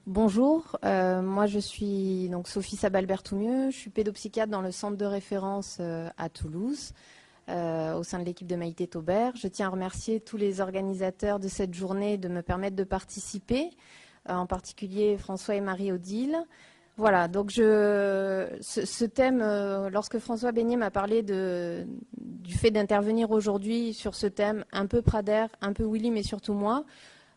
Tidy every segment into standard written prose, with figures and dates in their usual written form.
Bonjour, moi je suis donc Sophie Sabalbertoumieux, je suis pédopsychiatre dans le centre de référence à Toulouse, au sein de l'équipe de Maïté Taubert. Je tiens à remercier tous les organisateurs de cette journée de me permettre de participer, en particulier François et Marie-Odile. Voilà, donc ce thème, lorsque François Beignet m'a parlé du fait d'intervenir aujourd'hui sur ce thème, un peu Prader, un peu Willy, mais surtout moi,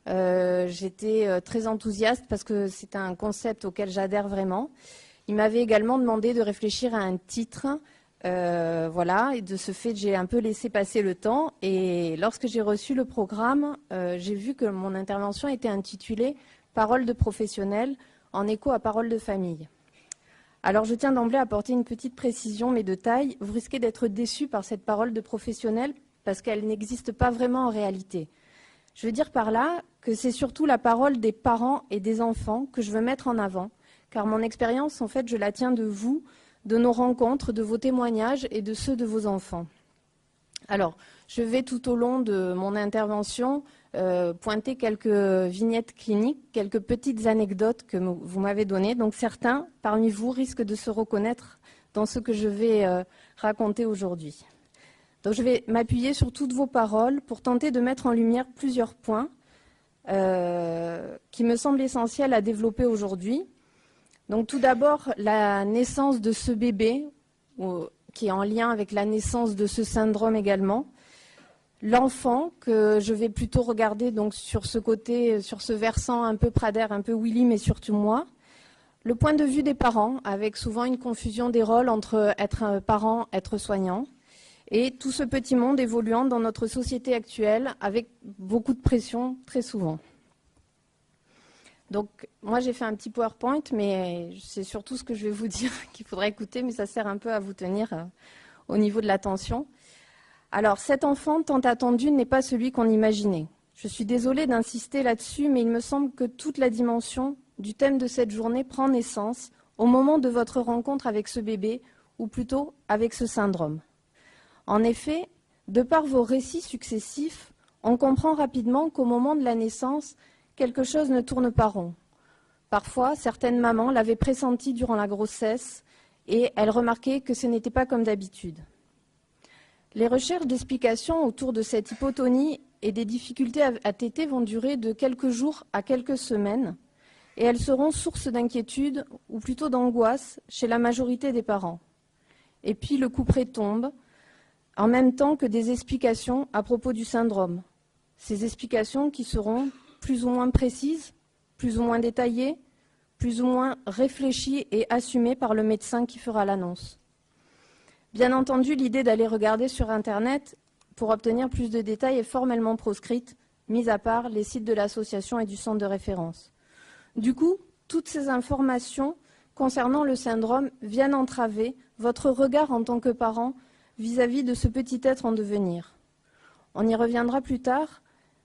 j'étais très enthousiaste parce que c'est un concept auquel j'adhère vraiment. Il m'avait également demandé de réfléchir à un titre, voilà, et de ce fait, j'ai un peu laissé passer le temps. Et lorsque j'ai reçu le programme, j'ai vu que mon intervention était intitulée « Paroles de professionnels » en écho à Paroles de famille. Alors, je tiens d'emblée à apporter une petite précision, mais de taille. Vous risquez d'être déçus par cette parole de professionnel parce qu'elle n'existe pas vraiment en réalité. Je veux dire par là que c'est surtout la parole des parents et des enfants que je veux mettre en avant, car mon expérience, en fait, je la tiens de vous, de nos rencontres, de vos témoignages et de ceux de vos enfants. Alors, je vais tout au long de mon intervention pointer quelques vignettes cliniques, quelques petites anecdotes que vous m'avez données. Donc certains parmi vous risquent de se reconnaître dans ce que je vais raconter aujourd'hui. Donc je vais m'appuyer sur toutes vos paroles pour tenter de mettre en lumière plusieurs points qui me semblent essentiels à développer aujourd'hui. Donc tout d'abord, la naissance de ce bébé, qui est en lien avec la naissance de ce syndrome également. L'enfant, que je vais plutôt regarder donc sur ce côté, sur ce versant un peu Prader, un peu Willy, mais surtout moi. Le point de vue des parents, avec souvent une confusion des rôles entre être parent, être soignant. Et tout ce petit monde évoluant dans notre société actuelle avec beaucoup de pression très souvent. Donc moi j'ai fait un petit PowerPoint, mais c'est surtout ce que je vais vous dire qu'il faudra écouter, mais ça sert un peu à vous tenir au niveau de l'attention. Alors cet enfant tant attendu n'est pas celui qu'on imaginait. Je suis désolée d'insister là-dessus, mais il me semble que toute la dimension du thème de cette journée prend naissance au moment de votre rencontre avec ce bébé, ou plutôt avec ce syndrome. En effet, de par vos récits successifs, on comprend rapidement qu'au moment de la naissance, quelque chose ne tourne pas rond. Parfois, certaines mamans l'avaient pressenti durant la grossesse et elles remarquaient que ce n'était pas comme d'habitude. Les recherches d'explications autour de cette hypotonie et des difficultés à téter vont durer de quelques jours à quelques semaines et elles seront source d'inquiétude ou plutôt d'angoisse chez la majorité des parents. Et puis le couperet tombe, en même temps que des explications à propos du syndrome. Ces explications qui seront plus ou moins précises, plus ou moins détaillées, plus ou moins réfléchies et assumées par le médecin qui fera l'annonce. Bien entendu, l'idée d'aller regarder sur Internet pour obtenir plus de détails est formellement proscrite, mis à part les sites de l'association et du centre de référence. Du coup, toutes ces informations concernant le syndrome viennent entraver votre regard en tant que parent vis-à-vis de ce petit être en devenir. On y reviendra plus tard,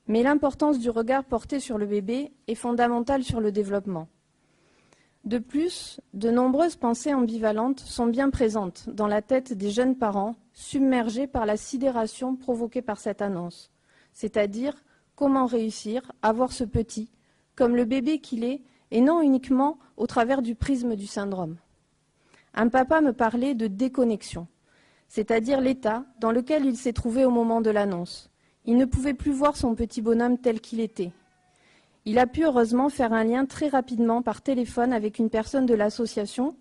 mais l'importance du regard porté sur le bébé est fondamentale sur le développement. De plus, de nombreuses pensées ambivalentes sont bien présentes dans la tête des jeunes parents, submergés par la sidération provoquée par cette annonce, c'est-à-dire comment réussir à voir ce petit comme le bébé qu'il est, et non uniquement au travers du prisme du syndrome. Un papa me parlait de déconnexion, c'est-à-dire l'état dans lequel il s'est trouvé au moment de l'annonce. Il ne pouvait plus voir son petit bonhomme tel qu'il était. Il a pu heureusement faire un lien très rapidement par téléphone avec une personne de l'association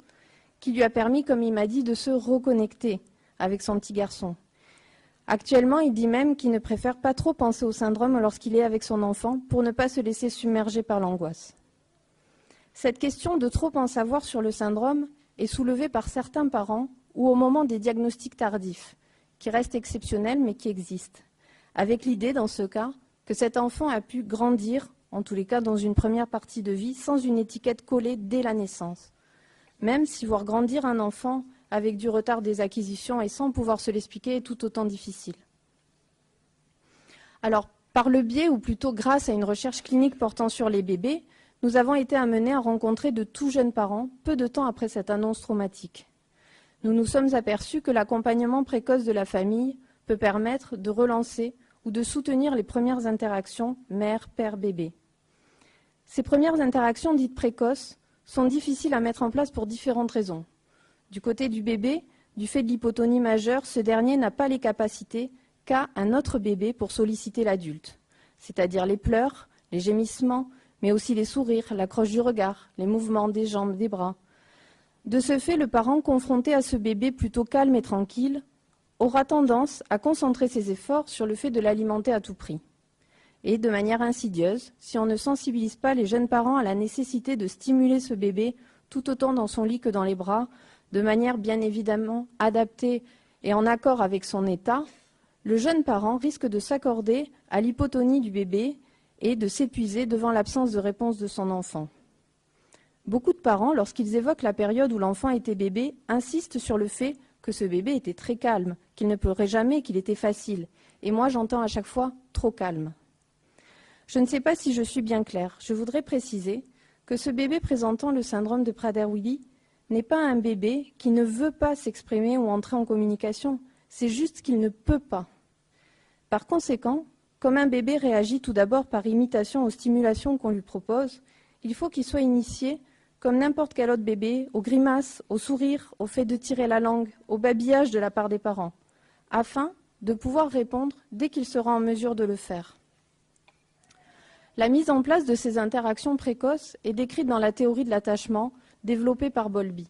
qui lui a permis, comme il m'a dit, de se reconnecter avec son petit garçon. Actuellement, il dit même qu'il ne préfère pas trop penser au syndrome lorsqu'il est avec son enfant pour ne pas se laisser submerger par l'angoisse. Cette question de trop en savoir sur le syndrome est soulevée par certains parents ou au moment des diagnostics tardifs, qui restent exceptionnels mais qui existent, avec l'idée, dans ce cas, que cet enfant a pu grandir, en tous les cas dans une première partie de vie, sans une étiquette collée dès la naissance. Même si voir grandir un enfant avec du retard des acquisitions et sans pouvoir se l'expliquer est tout autant difficile. Alors, par le biais, ou plutôt grâce à une recherche clinique portant sur les bébés, nous avons été amenés à rencontrer de tout jeunes parents peu de temps après cette annonce traumatique. Nous nous sommes aperçus que l'accompagnement précoce de la famille peut permettre de relancer ou de soutenir les premières interactions mère-père-bébé. Ces premières interactions dites précoces sont difficiles à mettre en place pour différentes raisons. Du côté du bébé, du fait de l'hypotonie majeure, ce dernier n'a pas les capacités qu'a un autre bébé pour solliciter l'adulte, c'est-à-dire les pleurs, les gémissements, mais aussi les sourires, l'accroche du regard, les mouvements des jambes, des bras. De ce fait, le parent confronté à ce bébé plutôt calme et tranquille aura tendance à concentrer ses efforts sur le fait de l'alimenter à tout prix. Et de manière insidieuse, si on ne sensibilise pas les jeunes parents à la nécessité de stimuler ce bébé tout autant dans son lit que dans les bras, de manière bien évidemment adaptée et en accord avec son état, le jeune parent risque de s'accorder à l'hypotonie du bébé et de s'épuiser devant l'absence de réponse de son enfant. Beaucoup de parents, lorsqu'ils évoquent la période où l'enfant était bébé, insistent sur le fait que ce bébé était très calme, qu'il ne pleurait jamais, qu'il était facile. Et moi, j'entends à chaque fois « trop calme ». Je ne sais pas si je suis bien claire. Je voudrais préciser que ce bébé présentant le syndrome de Prader-Willi n'est pas un bébé qui ne veut pas s'exprimer ou entrer en communication. C'est juste qu'il ne peut pas. Par conséquent, comme un bébé réagit tout d'abord par imitation aux stimulations qu'on lui propose, il faut qu'il soit initié comme n'importe quel autre bébé, aux grimaces, aux sourires, au fait de tirer la langue, au babillage de la part des parents, afin de pouvoir répondre dès qu'il sera en mesure de le faire. La mise en place de ces interactions précoces est décrite dans la théorie de l'attachement développée par Bowlby.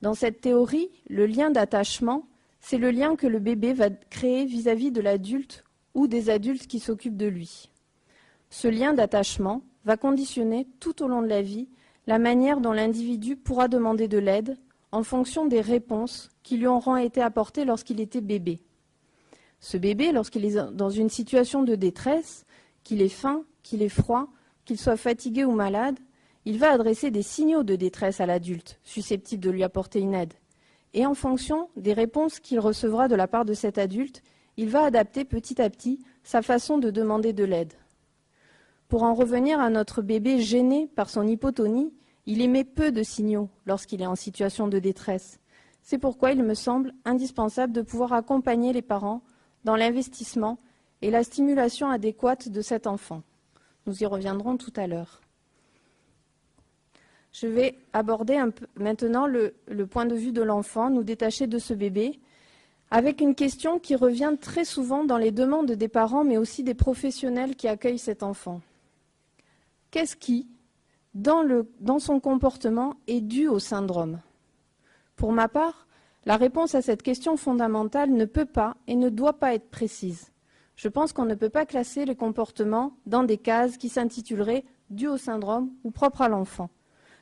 Dans cette théorie, le lien d'attachement, c'est le lien que le bébé va créer vis-à-vis de l'adulte ou des adultes qui s'occupent de lui. Ce lien d'attachement va conditionner tout au long de la vie la manière dont l'individu pourra demander de l'aide en fonction des réponses qui lui auront été apportées lorsqu'il était bébé. Ce bébé, lorsqu'il est dans une situation de détresse, qu'il ait faim, qu'il ait froid, qu'il soit fatigué ou malade, il va adresser des signaux de détresse à l'adulte, susceptibles de lui apporter une aide. Et en fonction des réponses qu'il recevra de la part de cet adulte, il va adapter petit à petit sa façon de demander de l'aide. Pour en revenir à notre bébé gêné par son hypotonie, il émet peu de signaux lorsqu'il est en situation de détresse. C'est pourquoi il me semble indispensable de pouvoir accompagner les parents dans l'investissement et la stimulation adéquate de cet enfant. Nous y reviendrons tout à l'heure. Je vais aborder maintenant le point de vue de l'enfant, nous détacher de ce bébé, avec une question qui revient très souvent dans les demandes des parents, mais aussi des professionnels qui accueillent cet enfant. Qu'est-ce qui, dans son comportement, est dû au syndrome? Pour ma part, la réponse à cette question fondamentale ne peut pas et ne doit pas être précise. Je pense qu'on ne peut pas classer les comportements dans des cases qui s'intituleraient « dû au syndrome » ou « propre à l'enfant ».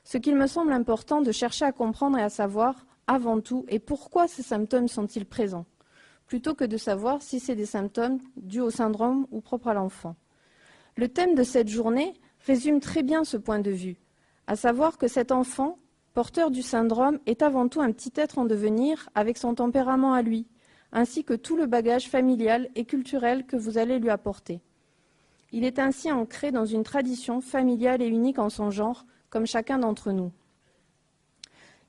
Ce qu'il me semble important de chercher à comprendre et à savoir, avant tout, est pourquoi ces symptômes sont-ils présents, plutôt que de savoir si c'est des symptômes dus au syndrome ou propres à l'enfant. Le thème de cette journée résume très bien ce point de vue, à savoir que cet enfant, porteur du syndrome, est avant tout un petit être en devenir avec son tempérament à lui, ainsi que tout le bagage familial et culturel que vous allez lui apporter. Il est ainsi ancré dans une tradition familiale et unique en son genre, comme chacun d'entre nous.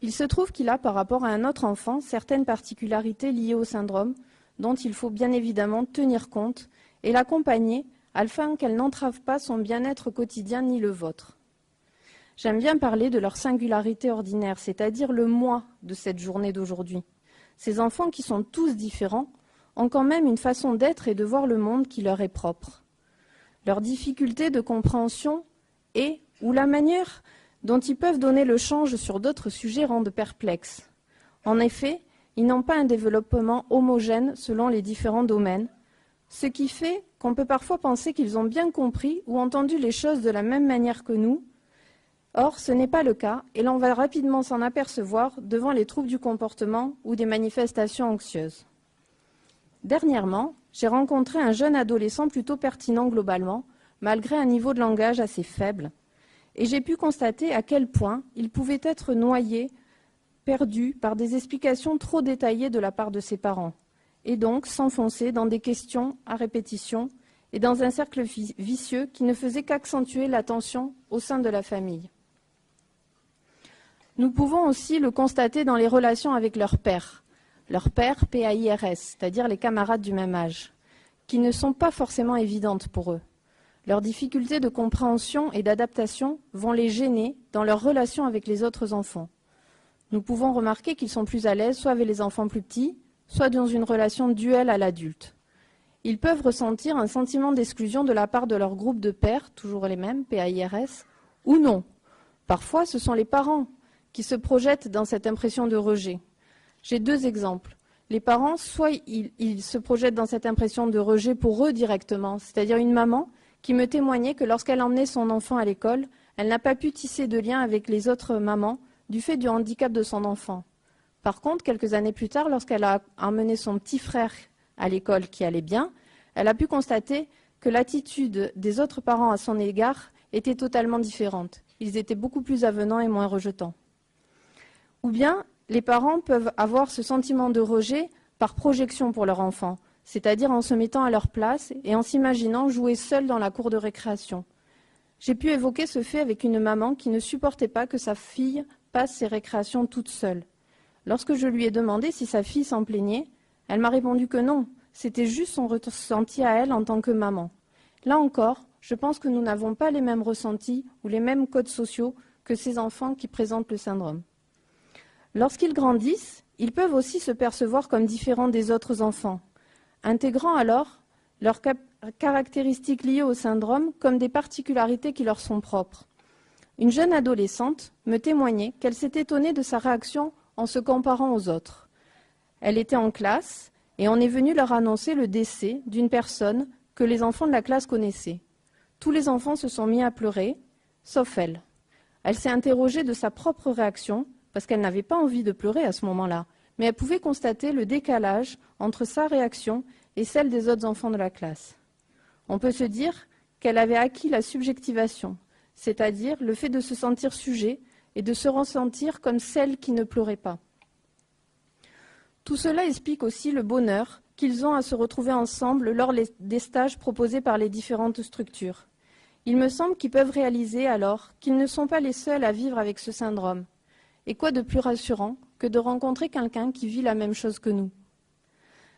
Il se trouve qu'il a, par rapport à un autre enfant, certaines particularités liées au syndrome, dont il faut bien évidemment tenir compte et l'accompagner afin qu'elle n'entrave pas son bien-être quotidien ni le vôtre. J'aime bien parler de leur singularité ordinaire, c'est-à-dire le moi de cette journée d'aujourd'hui. Ces enfants qui sont tous différents ont quand même une façon d'être et de voir le monde qui leur est propre. Leur difficulté de compréhension et ou la manière dont ils peuvent donner le change sur d'autres sujets rendent perplexes. En effet, ils n'ont pas un développement homogène selon les différents domaines, ce qui fait qu'on peut parfois penser qu'ils ont bien compris ou entendu les choses de la même manière que nous. Or, ce n'est pas le cas et l'on va rapidement s'en apercevoir devant les troubles du comportement ou des manifestations anxieuses. Dernièrement, j'ai rencontré un jeune adolescent plutôt pertinent globalement, malgré un niveau de langage assez faible, et j'ai pu constater à quel point il pouvait être noyé, perdu par des explications trop détaillées de la part de ses parents, et donc s'enfoncer dans des questions à répétition et dans un cercle vicieux qui ne faisait qu'accentuer la tension au sein de la famille. Nous pouvons aussi le constater dans les relations avec leurs pairs, PAIRS, c'est-à-dire les camarades du même âge, qui ne sont pas forcément évidentes pour eux. Leurs difficultés de compréhension et d'adaptation vont les gêner dans leur relation avec les autres enfants. Nous pouvons remarquer qu'ils sont plus à l'aise soit avec les enfants plus petits, soit dans une relation duelle à l'adulte. Ils peuvent ressentir un sentiment d'exclusion de la part de leur groupe de pairs, toujours les mêmes, PAIRS, ou non. Parfois, ce sont les parents qui se projettent dans cette impression de rejet. J'ai 2 exemples. Les parents, soit ils se projettent dans cette impression de rejet pour eux directement, c'est-à-dire une maman qui me témoignait que lorsqu'elle emmenait son enfant à l'école, elle n'a pas pu tisser de lien avec les autres mamans du fait du handicap de son enfant. Par contre, quelques années plus tard, lorsqu'elle a emmené son petit frère à l'école qui allait bien, elle a pu constater que l'attitude des autres parents à son égard était totalement différente. Ils étaient beaucoup plus avenants et moins rejetants. Ou bien, les parents peuvent avoir ce sentiment de rejet par projection pour leur enfant, c'est-à-dire en se mettant à leur place et en s'imaginant jouer seul dans la cour de récréation. J'ai pu évoquer ce fait avec une maman qui ne supportait pas que sa fille passe ses récréations toute seule. Lorsque je lui ai demandé si sa fille s'en plaignait, elle m'a répondu que non, c'était juste son ressenti à elle en tant que maman. Là encore, je pense que nous n'avons pas les mêmes ressentis ou les mêmes codes sociaux que ces enfants qui présentent le syndrome. Lorsqu'ils grandissent, ils peuvent aussi se percevoir comme différents des autres enfants, intégrant alors leurs caractéristiques liées au syndrome comme des particularités qui leur sont propres. Une jeune adolescente me témoignait qu'elle s'était étonnée de sa réaction en se comparant aux autres. Elle était en classe et on est venu leur annoncer le décès d'une personne que les enfants de la classe connaissaient. Tous les enfants se sont mis à pleurer, sauf elle. Elle s'est interrogée de sa propre réaction, parce qu'elle n'avait pas envie de pleurer à ce moment-là, mais elle pouvait constater le décalage entre sa réaction et celle des autres enfants de la classe. On peut se dire qu'elle avait acquis la subjectivation, c'est-à-dire le fait de se sentir sujet et de se ressentir comme celle qui ne pleurait pas. Tout cela explique aussi le bonheur qu'ils ont à se retrouver ensemble lors des stages proposés par les différentes structures. Il me semble qu'ils peuvent réaliser alors qu'ils ne sont pas les seuls à vivre avec ce syndrome. Et quoi de plus rassurant que de rencontrer quelqu'un qui vit la même chose que nous?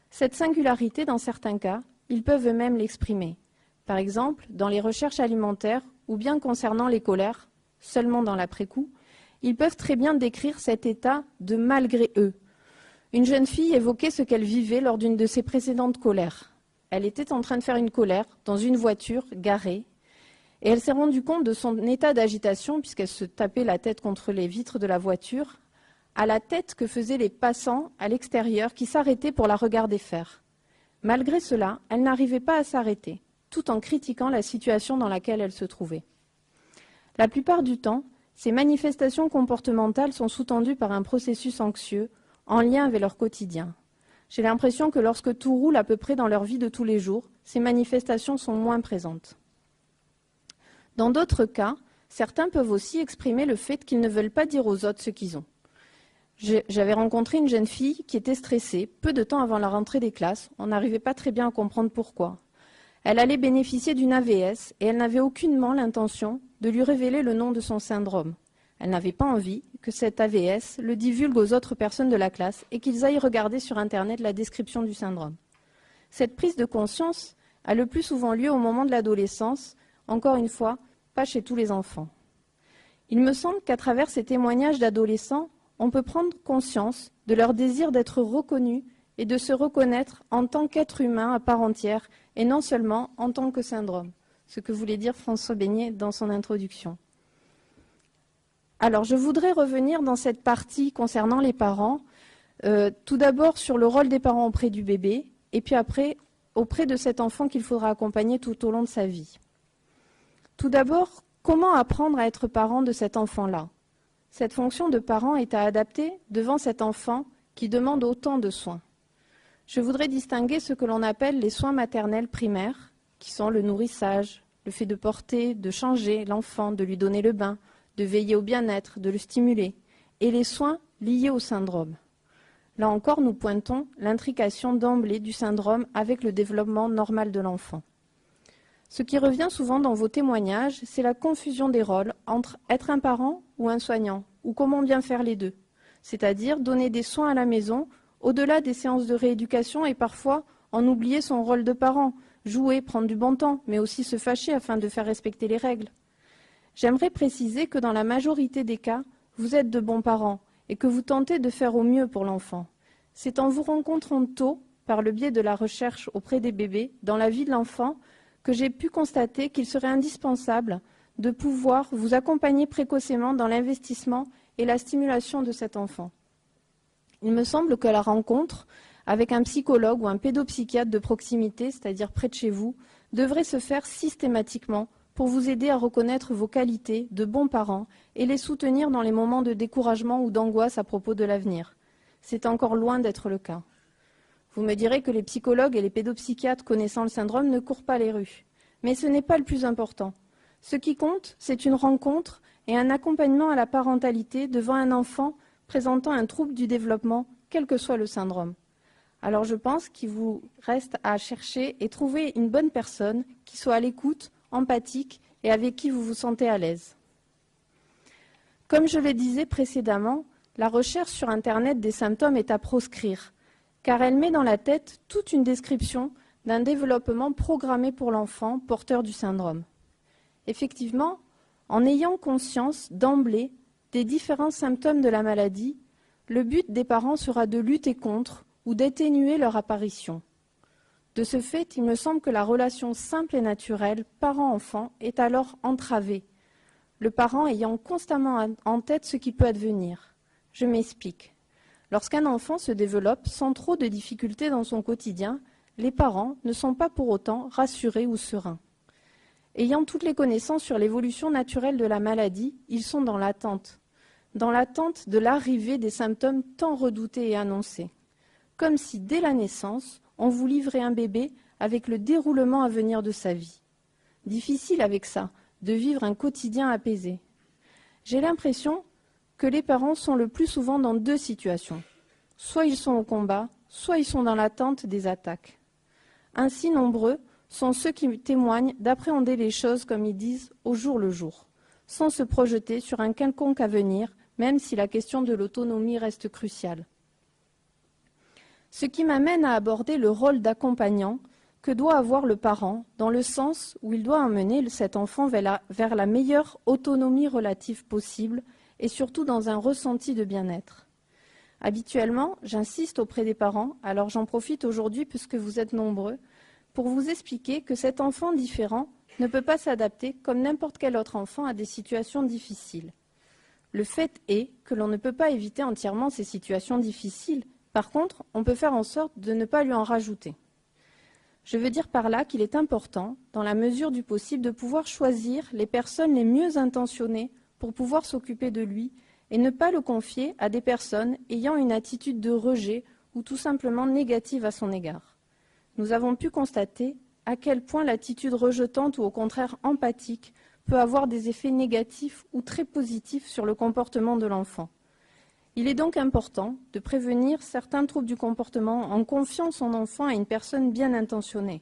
Cette singularité, dans certains cas, ils peuvent eux-mêmes l'exprimer. Par exemple, dans les recherches alimentaires ou bien concernant les colères, seulement dans l'après-coup, ils peuvent très bien décrire cet état de malgré eux. Une jeune fille évoquait ce qu'elle vivait lors d'une de ses précédentes colères. Elle était en train de faire une colère dans une voiture garée et elle s'est rendue compte de son état d'agitation puisqu'elle se tapait la tête contre les vitres de la voiture, à la tête que faisaient les passants à l'extérieur qui s'arrêtaient pour la regarder faire. Malgré cela, elle n'arrivait pas à s'arrêter, tout en critiquant la situation dans laquelle elle se trouvait. La plupart du temps, ces manifestations comportementales sont sous-tendues par un processus anxieux en lien avec leur quotidien. J'ai l'impression que lorsque tout roule à peu près dans leur vie de tous les jours, ces manifestations sont moins présentes. Dans d'autres cas, certains peuvent aussi exprimer le fait qu'ils ne veulent pas dire aux autres ce qu'ils ont. J'avais rencontré une jeune fille qui était stressée, peu de temps avant la rentrée des classes. On n'arrivait pas très bien à comprendre pourquoi. Elle allait bénéficier d'une AVS et elle n'avait aucunement l'intention de lui révéler le nom de son syndrome. Elle n'avait pas envie que cette AVS le divulgue aux autres personnes de la classe et qu'ils aillent regarder sur Internet la description du syndrome. Cette prise de conscience a le plus souvent lieu au moment de l'adolescence, encore une fois, pas chez tous les enfants. Il me semble qu'à travers ces témoignages d'adolescents, on peut prendre conscience de leur désir d'être reconnus et de se reconnaître en tant qu'être humain à part entière et non seulement en tant que syndrome, ce que voulait dire François Beignet dans son introduction. Alors, je voudrais revenir dans cette partie concernant les parents, tout d'abord sur le rôle des parents auprès du bébé, et puis après, auprès de cet enfant qu'il faudra accompagner tout au long de sa vie. Tout d'abord, comment apprendre à être parent de cet enfant-là? Cette fonction de parent est à adapter devant cet enfant qui demande autant de soins. Je voudrais distinguer ce que l'on appelle les soins maternels primaires, qui sont le nourrissage, le fait de porter, de changer l'enfant, de lui donner le bain, de veiller au bien-être, de le stimuler, et les soins liés au syndrome. Là encore, nous pointons l'intrication d'emblée du syndrome avec le développement normal de l'enfant. Ce qui revient souvent dans vos témoignages, c'est la confusion des rôles entre être un parent ou un soignant, ou comment bien faire les deux, c'est-à-dire donner des soins à la maison, au-delà des séances de rééducation et parfois en oublier son rôle de parent, jouer, prendre du bon temps, mais aussi se fâcher afin de faire respecter les règles. J'aimerais préciser que dans la majorité des cas, vous êtes de bons parents et que vous tentez de faire au mieux pour l'enfant. C'est en vous rencontrant tôt, par le biais de la recherche auprès des bébés, dans la vie de l'enfant, que j'ai pu constater qu'il serait indispensable de pouvoir vous accompagner précocement dans l'investissement et la stimulation de cet enfant. Il me semble que la rencontre avec un psychologue ou un pédopsychiatre de proximité, c'est-à-dire près de chez vous, devrait se faire systématiquement pour vous aider à reconnaître vos qualités de bons parents et les soutenir dans les moments de découragement ou d'angoisse à propos de l'avenir. C'est encore loin d'être le cas. Vous me direz que les psychologues et les pédopsychiatres connaissant le syndrome ne courent pas les rues. Mais ce n'est pas le plus important. Ce qui compte, c'est une rencontre et un accompagnement à la parentalité devant un enfant présentant un trouble du développement, quel que soit le syndrome. Alors je pense qu'il vous reste à chercher et trouver une bonne personne qui soit à l'écoute, empathique et avec qui vous vous sentez à l'aise. Comme je le disais précédemment, la recherche sur Internet des symptômes est à proscrire, car elle met dans la tête toute une description d'un développement programmé pour l'enfant porteur du syndrome. Effectivement, en ayant conscience d'emblée des différents symptômes de la maladie, le but des parents sera de lutter contre ou d'atténuer leur apparition. De ce fait, il me semble que la relation simple et naturelle parent-enfant est alors entravée, le parent ayant constamment en tête ce qui peut advenir. Je m'explique. Lorsqu'un enfant se développe sans trop de difficultés dans son quotidien, les parents ne sont pas pour autant rassurés ou sereins. Ayant toutes les connaissances sur l'évolution naturelle de la maladie, ils sont dans l'attente de l'arrivée des symptômes tant redoutés et annoncés. Comme si, dès la naissance, on vous livrait un bébé avec le déroulement à venir de sa vie. Difficile avec ça, de vivre un quotidien apaisé. J'ai l'impression que les parents sont le plus souvent dans deux situations. Soit ils sont au combat, soit ils sont dans l'attente des attaques. Ainsi nombreux sont ceux qui témoignent d'appréhender les choses, comme ils disent, au jour le jour, sans se projeter sur un quelconque avenir, même si la question de l'autonomie reste cruciale. Ce qui m'amène à aborder le rôle d'accompagnant que doit avoir le parent, dans le sens où il doit emmener cet enfant vers la meilleure autonomie relative possible et surtout dans un ressenti de bien-être. Habituellement, j'insiste auprès des parents, alors j'en profite aujourd'hui puisque vous êtes nombreux, pour vous expliquer que cet enfant différent ne peut pas s'adapter comme n'importe quel autre enfant à des situations difficiles. Le fait est que l'on ne peut pas éviter entièrement ces situations difficiles. Par contre, on peut faire en sorte de ne pas lui en rajouter. Je veux dire par là qu'il est important, dans la mesure du possible, de pouvoir choisir les personnes les mieux intentionnées pour pouvoir s'occuper de lui et ne pas le confier à des personnes ayant une attitude de rejet ou tout simplement négative à son égard. Nous avons pu constater à quel point l'attitude rejetante ou au contraire empathique peut avoir des effets négatifs ou très positifs sur le comportement de l'enfant. Il est donc important de prévenir certains troubles du comportement en confiant son enfant à une personne bien intentionnée.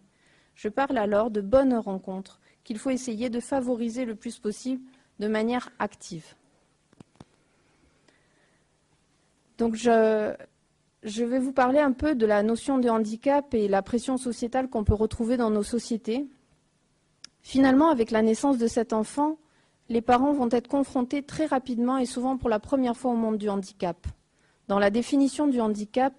Je parle alors de bonnes rencontres qu'il faut essayer de favoriser le plus possible de manière active. Donc je vais vous parler un peu de la notion de handicap et la pression sociétale qu'on peut retrouver dans nos sociétés. Finalement, avec la naissance de cet enfant, les parents vont être confrontés très rapidement et souvent pour la première fois au monde du handicap. Dans la définition du handicap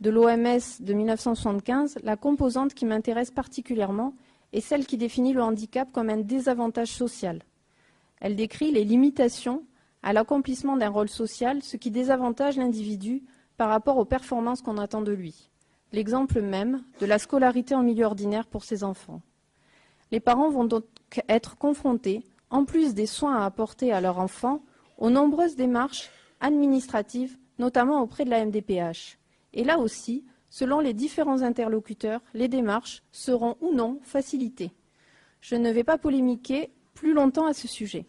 de l'OMS de 1975, la composante qui m'intéresse particulièrement est celle qui définit le handicap comme un désavantage social. Elle décrit les limitations à l'accomplissement d'un rôle social, ce qui désavantage l'individu par rapport aux performances qu'on attend de lui. L'exemple même de la scolarité en milieu ordinaire pour ces enfants. Les parents vont donc être confrontés, en plus des soins à apporter à leur enfant, aux nombreuses démarches administratives, notamment auprès de la MDPH. Et là aussi, selon les différents interlocuteurs, les démarches seront ou non facilitées. Je ne vais pas polémiquer plus longtemps à ce sujet.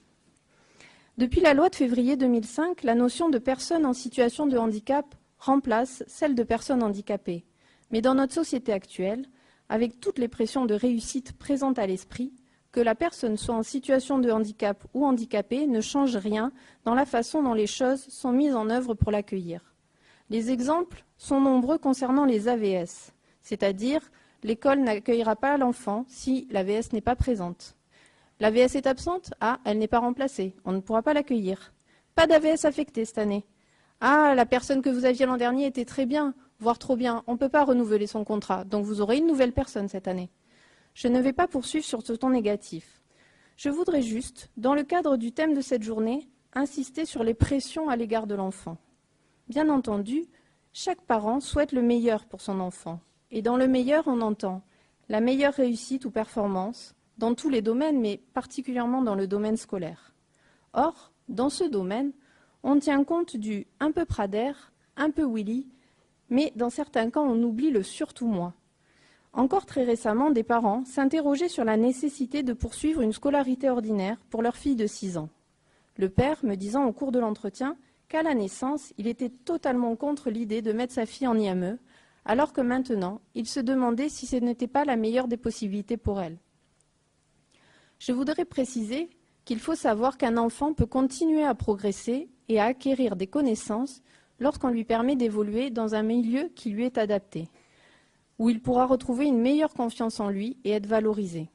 Depuis la loi de février 2005, la notion de personne en situation de handicap remplace celle de personne handicapée. Mais dans notre société actuelle, avec toutes les pressions de réussite présentes à l'esprit, que la personne soit en situation de handicap ou handicapée ne change rien dans la façon dont les choses sont mises en œuvre pour l'accueillir. Les exemples sont nombreux concernant les AVS, c'est-à-dire l'école n'accueillera pas l'enfant si la VS n'est pas présente. La VS est absente, ah, elle n'est pas remplacée, on ne pourra pas l'accueillir. Pas d'AVS affecté cette année. Ah, la personne que vous aviez l'an dernier était très bien, voire trop bien, on ne peut pas renouveler son contrat, donc vous aurez une nouvelle personne cette année. Je ne vais pas poursuivre sur ce ton négatif. Je voudrais juste, dans le cadre du thème de cette journée, insister sur les pressions à l'égard de l'enfant. Bien entendu, chaque parent souhaite le meilleur pour son enfant. Et dans le meilleur, on entend la meilleure réussite ou performance, dans tous les domaines, mais particulièrement dans le domaine scolaire. Or, dans ce domaine, on tient compte du un peu Prader, un peu Willy, mais dans certains cas, on oublie le surtout moi. Encore très récemment, des parents s'interrogeaient sur la nécessité de poursuivre une scolarité ordinaire pour leur fille de 6 ans. Le père me disant au cours de l'entretien qu'à la naissance, il était totalement contre l'idée de mettre sa fille en IME, alors que maintenant, il se demandait si ce n'était pas la meilleure des possibilités pour elle. Je voudrais préciser qu'il faut savoir qu'un enfant peut continuer à progresser et à acquérir des connaissances lorsqu'on lui permet d'évoluer dans un milieu qui lui est adapté, où il pourra retrouver une meilleure confiance en lui et être valorisé.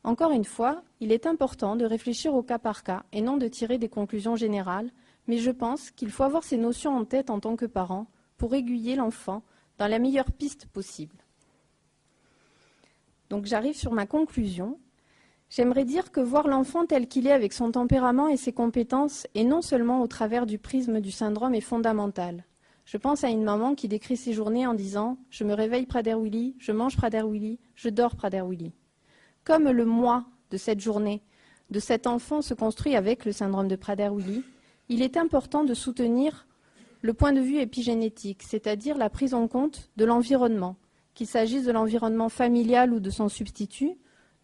Encore une fois, il est important de réfléchir au cas par cas et non de tirer des conclusions générales, mais je pense qu'il faut avoir ces notions en tête en tant que parent pour aiguiller l'enfant dans la meilleure piste possible. Donc j'arrive sur ma conclusion. J'aimerais dire que voir l'enfant tel qu'il est avec son tempérament et ses compétences, et non seulement au travers du prisme du syndrome, est fondamental. Je pense à une maman qui décrit ses journées en disant « Je me réveille Prader-Willi, je mange Prader-Willi, je dors Prader-Willi ». Comme le moi de cette journée, de cet enfant se construit avec le syndrome de Prader-Willi, il est important de soutenir le point de vue épigénétique, c'est-à-dire la prise en compte de l'environnement, qu'il s'agisse de l'environnement familial ou de son substitut,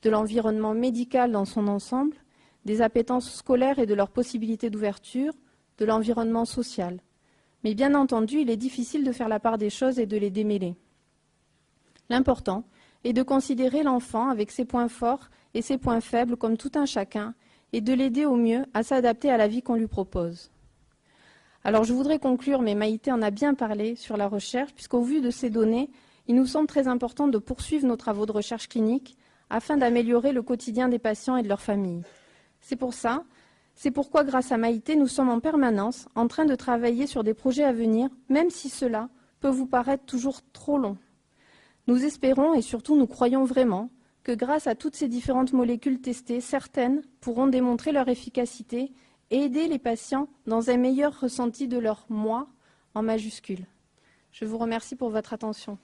de l'environnement médical dans son ensemble, des appétences scolaires et de leurs possibilités d'ouverture, de l'environnement social. Mais bien entendu, il est difficile de faire la part des choses et de les démêler. L'important est de considérer l'enfant avec ses points forts et ses points faibles comme tout un chacun et de l'aider au mieux à s'adapter à la vie qu'on lui propose. Alors je voudrais conclure, mais Maïté en a bien parlé sur la recherche, puisqu'au vu de ces données, il nous semble très important de poursuivre nos travaux de recherche clinique afin d'améliorer le quotidien des patients et de leurs familles. C'est pourquoi, grâce à Maïté, nous sommes en permanence en train de travailler sur des projets à venir, même si cela peut vous paraître toujours trop long. Nous espérons et surtout nous croyons vraiment que grâce à toutes ces différentes molécules testées, certaines pourront démontrer leur efficacité et aider les patients dans un meilleur ressenti de leur « moi » en majuscule. Je vous remercie pour votre attention.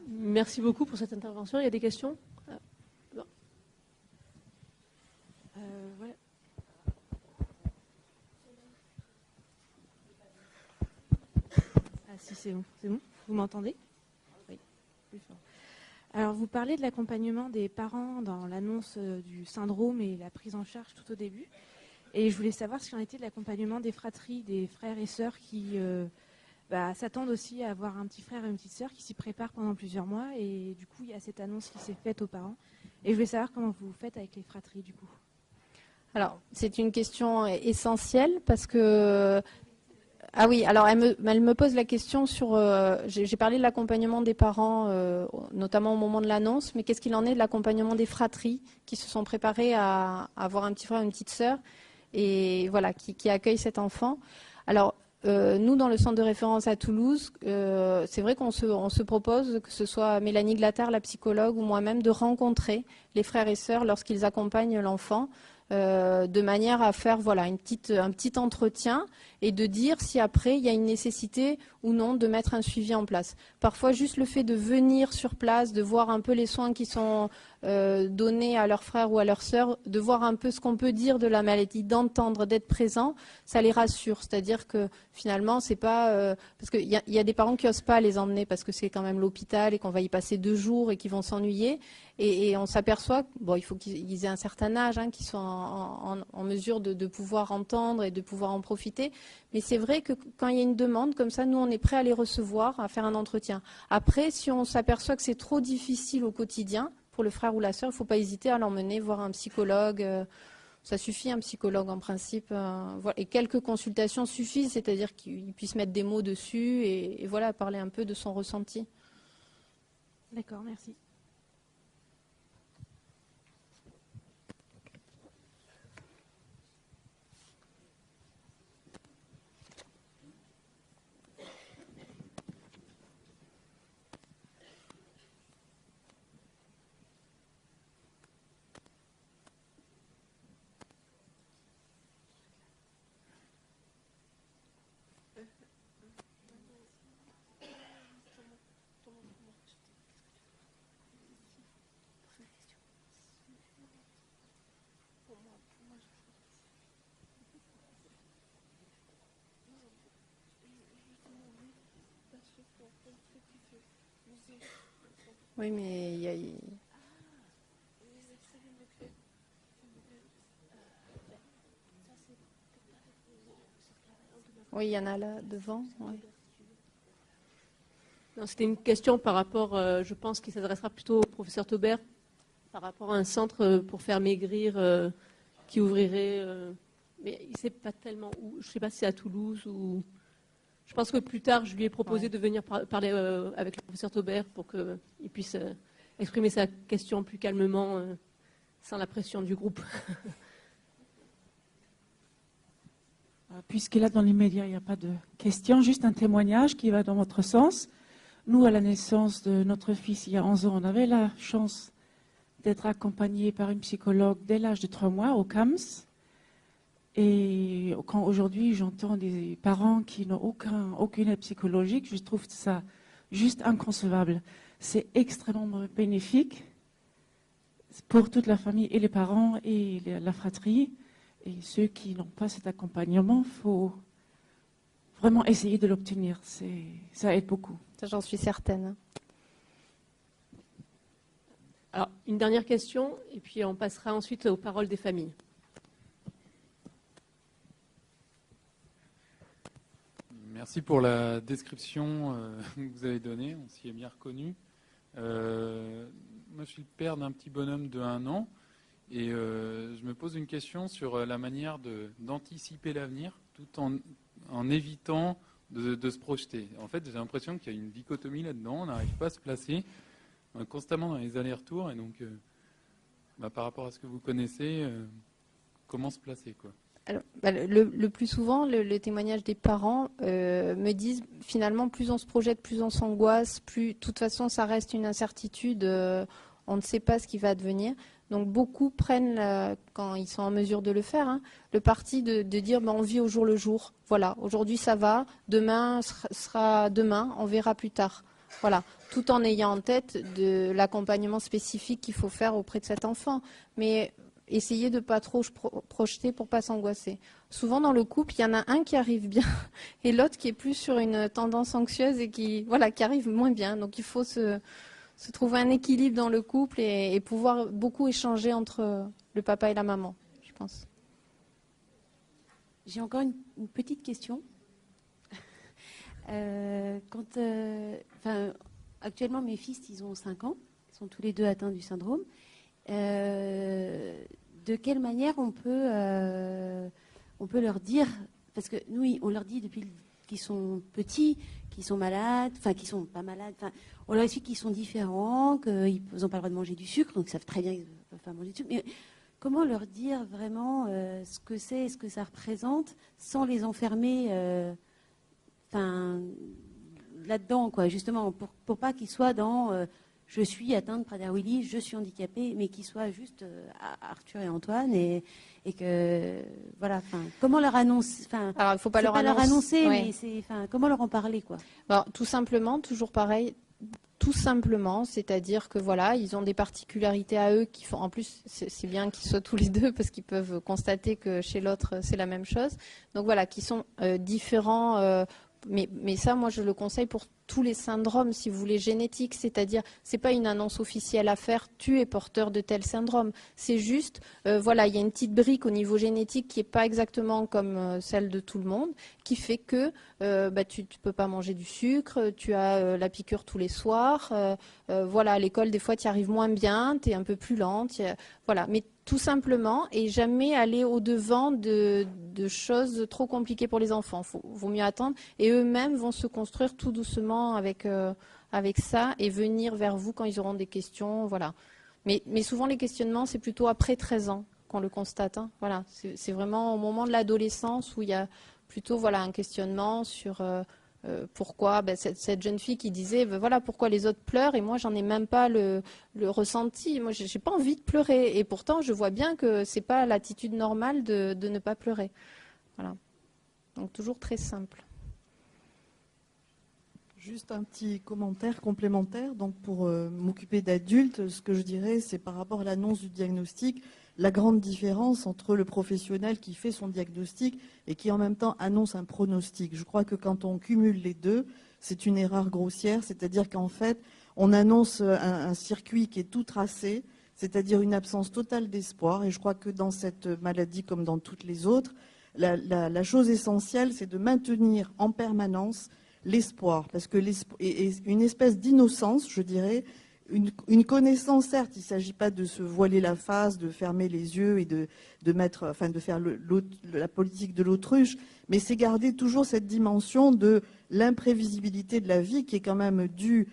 Merci beaucoup pour cette intervention. Il y a des questions ? Voilà. Ah si, c'est bon. C'est bon ? Vous m'entendez ? Oui, plus fort. Alors, vous parlez de l'accompagnement des parents dans l'annonce du syndrome et la prise en charge tout au début. Et je voulais savoir ce qu'il en était de l'accompagnement des fratries, des frères et sœurs qui s'attendent aussi à avoir un petit frère et une petite sœur qui s'y préparent pendant plusieurs mois. Et du coup, il y a cette annonce qui s'est faite aux parents. Et je voulais savoir comment vous faites avec les fratries, du coup. Alors, c'est une question essentielle parce que... Ah oui, alors elle me pose la question sur... j'ai parlé de l'accompagnement des parents, notamment au moment de l'annonce, mais qu'est-ce qu'il en est de l'accompagnement des fratries qui se sont préparées à avoir un petit frère et une petite sœur et voilà, qui accueillent cet enfant. Alors, nous, dans le centre de référence à Toulouse, c'est vrai qu'on se propose, que ce soit Mélanie Glattard, la psychologue, ou moi-même, de rencontrer les frères et sœurs lorsqu'ils accompagnent l'enfant, de manière à faire un petit entretien et de dire si après il y a une nécessité ou non de mettre un suivi en place. Parfois, juste le fait de venir sur place, de voir un peu les soins qui sont donnés à leurs frères ou à leurs sœurs, de voir un peu ce qu'on peut dire de la maladie, d'entendre, d'être présent, ça les rassure. C'est-à-dire que finalement, c'est pas... parce qu'il y a des parents qui n'osent pas les emmener parce que c'est quand même l'hôpital et qu'on va y passer 2 jours et qui vont s'ennuyer. Et on s'aperçoit, bon, il faut qu'ils aient un certain âge, hein, qu'ils soient en mesure de pouvoir entendre et de pouvoir en profiter. Mais c'est vrai que quand il y a une demande comme ça, nous, on est prêt à les recevoir, à faire un entretien. Après, si on s'aperçoit que c'est trop difficile au quotidien, pour le frère ou la sœur, il ne faut pas hésiter à l'emmener voir un psychologue. Ça suffit, un psychologue en principe. Voilà. Et quelques consultations suffisent, c'est-à-dire qu'il puisse mettre des mots dessus et voilà, parler un peu de son ressenti. D'accord, merci. Oui, mais oui, il y en a là devant. Oui. Non, c'était une question par rapport, je pense qu'il s'adressera plutôt au professeur Taubert, par rapport à un centre pour faire maigrir qui ouvrirait, mais il ne sait pas tellement où, je ne sais pas si c'est à Toulouse ou... Je pense que plus tard, je lui ai proposé de venir parler avec le professeur Taubert pour qu'il puisse exprimer sa question plus calmement, sans la pression du groupe. Puisque là, dans l'immédiat, il n'y a pas de questions, juste un témoignage qui va dans votre sens. Nous, à la naissance de notre fils, il y a 11 ans, on avait la chance d'être accompagnés par une psychologue dès l'âge de 3 mois au CAMS. Et quand aujourd'hui, j'entends des parents qui n'ont aucune aide psychologique, je trouve ça juste inconcevable. C'est extrêmement bénéfique pour toute la famille et les parents et la fratrie. Et ceux qui n'ont pas cet accompagnement, il faut vraiment essayer de l'obtenir. Ça aide beaucoup. Ça, j'en suis certaine. Alors, une dernière question, et puis on passera ensuite aux paroles des familles. Merci pour la description que vous avez donnée, on s'y est bien reconnu. Moi, je suis le père d'un petit bonhomme de 1 an et je me pose une question sur la manière d'anticiper l'avenir tout en évitant de se projeter. En fait, j'ai l'impression qu'il y a une dichotomie là-dedans, on n'arrive pas à se placer, on est constamment dans les allers-retours et donc par rapport à ce que vous connaissez, comment se placer, quoi. Alors, le plus souvent, le témoignage des parents me disent finalement, plus on se projette, plus on s'angoisse, plus, de toute façon, ça reste une incertitude, on ne sait pas ce qui va advenir. Donc beaucoup prennent, quand ils sont en mesure de le faire, hein, le parti de dire on vit au jour le jour. Voilà, aujourd'hui ça va, demain sera demain, on verra plus tard. Voilà, tout en ayant en tête de l'accompagnement spécifique qu'il faut faire auprès de cet enfant. Mais essayer de ne pas trop projeter pour ne pas s'angoisser. Souvent dans le couple, il y en a un qui arrive bien et l'autre qui est plus sur une tendance anxieuse et qui arrive moins bien. Donc il faut se trouver un équilibre dans le couple et pouvoir beaucoup échanger entre le papa et la maman, je pense. J'ai encore une petite question. Actuellement, mes fils, ils ont 5 ans. Ils sont tous les deux atteints du syndrome. De quelle manière on peut leur dire, parce que nous, on leur dit depuis qu'ils sont petits, qu'ils sont malades, enfin qu'ils sont pas malades, on leur explique qu'ils sont différents, qu'ils n'ont pas le droit de manger du sucre, donc ils savent très bien qu'ils ne peuvent pas manger du sucre. Mais comment leur dire vraiment ce que c'est, ce que ça représente, sans les enfermer là-dedans, quoi, justement, pour pas qu'ils soient dans je suis atteinte de Prader-Willi, je suis handicapée, mais qu'ils soient juste Arthur et Antoine et que voilà, comment leur annoncer, alors il faut pas leur annoncer, ouais. Mais c'est comment leur en parler, quoi. Alors, tout simplement, toujours pareil. Tout simplement, c'est-à-dire que voilà, ils ont des particularités à eux qui font. En plus, c'est bien qu'ils soient tous les deux parce qu'ils peuvent constater que chez l'autre c'est la même chose. Donc voilà, qui sont différents Mais ça, moi, je le conseille pour tous les syndromes, si vous voulez, génétiques. C'est-à-dire, c'est pas une annonce officielle à faire, tu es porteur de tel syndrome. C'est juste, voilà, il y a une petite brique au niveau génétique qui n'est pas exactement comme celle de tout le monde, qui fait que tu ne peux pas manger du sucre, tu as la piqûre tous les soirs. Voilà, à l'école, des fois, tu y arrives moins bien, tu es un peu plus lente. Voilà, mais tout simplement, et jamais aller au-devant de choses trop compliquées pour les enfants. Vaut mieux attendre. Et eux-mêmes vont se construire tout doucement avec ça et venir vers vous quand ils auront des questions. Voilà. Mais souvent, les questionnements, c'est plutôt après 13 ans qu'on le constate. Hein. Voilà. C'est vraiment au moment de l'adolescence où il y a plutôt voilà, un questionnement sur pourquoi cette jeune fille qui disait voilà pourquoi les autres pleurent et moi j'en ai même pas le ressenti. Moi j'ai pas envie de pleurer et pourtant je vois bien que c'est pas l'attitude normale de ne pas pleurer. Voilà. Donc toujours très simple. Juste un petit commentaire complémentaire. Donc pour m'occuper d'adultes, ce que je dirais, c'est par rapport à l'annonce du diagnostic, la grande différence entre le professionnel qui fait son diagnostic et qui en même temps annonce un pronostic. Je crois que quand on cumule les deux, c'est une erreur grossière, c'est-à-dire qu'en fait, on annonce un circuit qui est tout tracé, c'est-à-dire une absence totale d'espoir. Et je crois que dans cette maladie, comme dans toutes les autres, la chose essentielle, c'est de maintenir en permanence l'espoir, parce que une espèce d'innocence, je dirais, une connaissance, certes, il ne s'agit pas de se voiler la face, de fermer les yeux et de faire la politique de l'autruche, mais c'est garder toujours cette dimension de l'imprévisibilité de la vie qui est quand même due,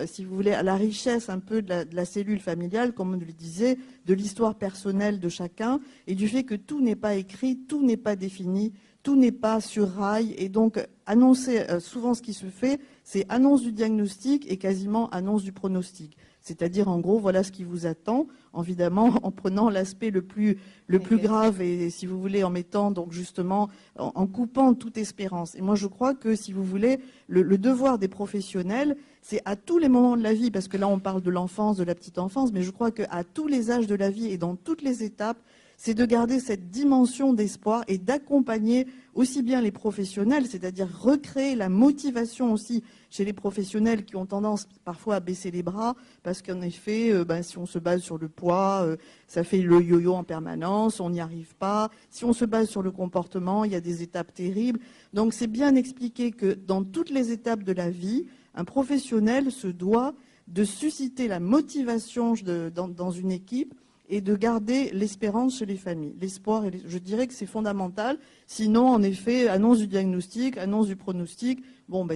si vous voulez, à la richesse un peu de la cellule familiale, comme on le disait, de l'histoire personnelle de chacun et du fait que tout n'est pas écrit, tout n'est pas défini, tout n'est pas sur rail. Et donc, annoncer, souvent ce qui se fait, c'est annonce du diagnostic et quasiment annonce du pronostic. C'est-à-dire, en gros, voilà ce qui vous attend, évidemment, en prenant l'aspect le plus grave et, si vous voulez, en mettant, donc, justement, en coupant toute espérance. Et moi, je crois que, si vous voulez, le devoir des professionnels, c'est à tous les moments de la vie, parce que là, on parle de l'enfance, de la petite enfance, mais je crois qu'à tous les âges de la vie et dans toutes les étapes, c'est de garder cette dimension d'espoir et d'accompagner aussi bien les professionnels, c'est-à-dire recréer la motivation aussi chez les professionnels qui ont tendance parfois à baisser les bras parce qu'en effet, si on se base sur le poids, ça fait le yo-yo en permanence, on n'y arrive pas. Si on se base sur le comportement, il y a des étapes terribles. Donc c'est bien expliqué que dans toutes les étapes de la vie, un professionnel se doit de susciter la motivation dans une équipe et de garder l'espérance chez les familles. L'espoir, je dirais que c'est fondamental. Sinon, en effet, annonce du diagnostic, annonce du pronostic,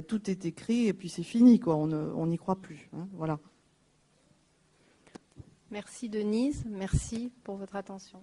tout est écrit et puis c'est fini, quoi. On n'y croit plus. Hein, voilà. Merci Denise, merci pour votre attention.